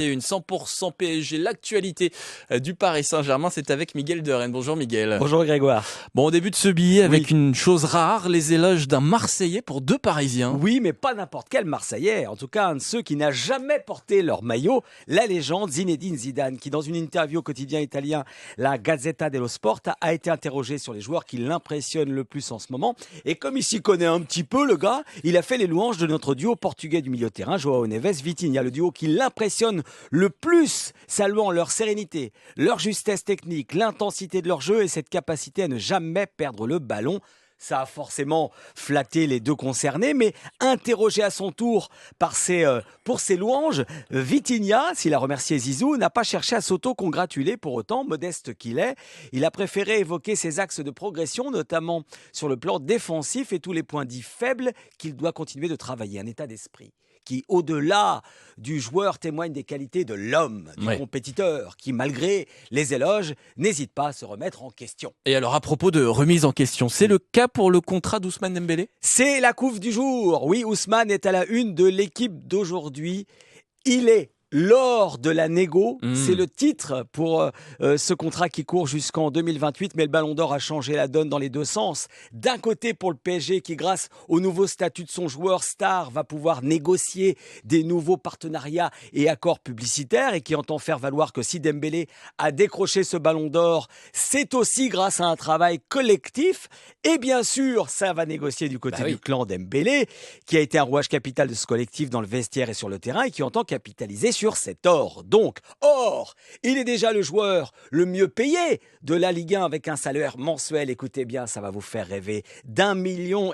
Une 100% PSG, l'actualité du Paris Saint-Germain, c'est avec Miguel de Rennes. Bonjour Miguel. Bonjour Grégoire. Bon, au début de ce billet, avec Oui. une chose rare, les éloges d'un Marseillais pour deux Parisiens. Oui, mais pas n'importe quel Marseillais. En tout cas, un de ceux qui n'a jamais porté leur maillot, la légende Zinedine Zidane, qui dans une interview au quotidien italien, la Gazzetta dello Sport, a été interrogé sur les joueurs qui l'impressionnent le plus en ce moment. Et comme il s'y connaît un petit peu, le gars, il a fait les louanges de notre duo portugais du milieu de terrain, João Neves, Vitinha, le duo qui l'impressionne le plus, saluant leur sérénité, leur justesse technique, l'intensité de leur jeu et cette capacité à ne jamais perdre le ballon. Ça a forcément flatté les deux concernés, mais interrogé à son tour pour ses louanges, Vitinha, s'il a remercié Zizou, n'a pas cherché à s'auto-congratuler pour autant, modeste qu'il est. Il a préféré évoquer ses axes de progression, notamment sur le plan défensif et tous les points dits faibles qu'il doit continuer de travailler. Un état d'esprit qui, au-delà du joueur, témoigne des qualités de l'homme, du compétiteur, qui, malgré les éloges, n'hésite pas à se remettre en question. Et alors, à propos de remise en question, c'est le cas pour le contrat d'Ousmane Dembélé ? C'est la couve du jour. Oui, Ousmane est à la une de l'équipe d'aujourd'hui. Il est l'or de la négo, c'est le titre pour ce contrat qui court jusqu'en 2028, mais le Ballon d'Or a changé la donne dans les deux sens. D'un côté pour le PSG qui, grâce au nouveau statut de son joueur star, va pouvoir négocier des nouveaux partenariats et accords publicitaires et qui entend faire valoir que si Dembélé a décroché ce Ballon d'Or, c'est aussi grâce à un travail collectif. Et bien sûr, ça va négocier du côté du clan Dembélé, qui a été un rouage capital de ce collectif dans le vestiaire et sur le terrain et qui entend capitaliser sur cet or. Donc, il est déjà le joueur le mieux payé de la Ligue 1 avec un salaire mensuel, écoutez bien, ça va vous faire rêver, d'1,5 million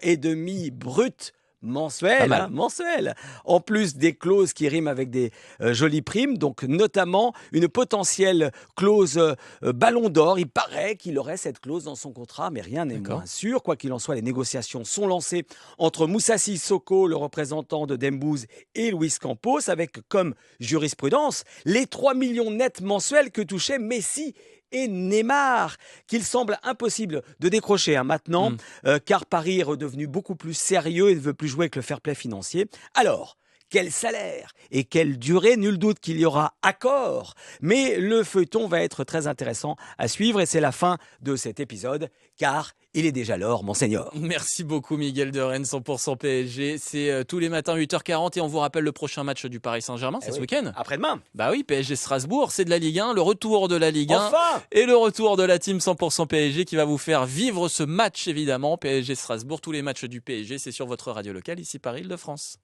brut mensuel, mensuel. En plus des clauses qui riment avec des jolies primes, donc notamment une potentielle clause Ballon d'Or. Il paraît qu'il aurait cette clause dans son contrat, mais rien n'est moins sûr. Quoi qu'il en soit, les négociations sont lancées entre Moussa Sissoko, le représentant de Dembouz, et Luis Campos, avec comme jurisprudence les 3 millions nets mensuels que touchaient Messi et Neymar, qu'il semble impossible de décrocher maintenant, car Paris est redevenu beaucoup plus sérieux et ne veut plus jouer avec le fair play financier. Alors, quel salaire et quelle durée, nul doute qu'il y aura accord, mais le feuilleton va être très intéressant à suivre et c'est la fin de cet épisode, car il est déjà l'heure, monseigneur. Merci beaucoup Miguel de Rennes, 100% PSG, c'est tous les matins 8h40 et on vous rappelle le prochain match du Paris Saint-Germain, c'est ce week-end. Après-demain. Bah oui, PSG Strasbourg, c'est de la Ligue 1, le retour de la Ligue 1 enfin et le retour de la team 100% PSG qui va vous faire vivre ce match évidemment, PSG Strasbourg, tous les matchs du PSG, c'est sur votre radio locale ici Paris-Île-de-France.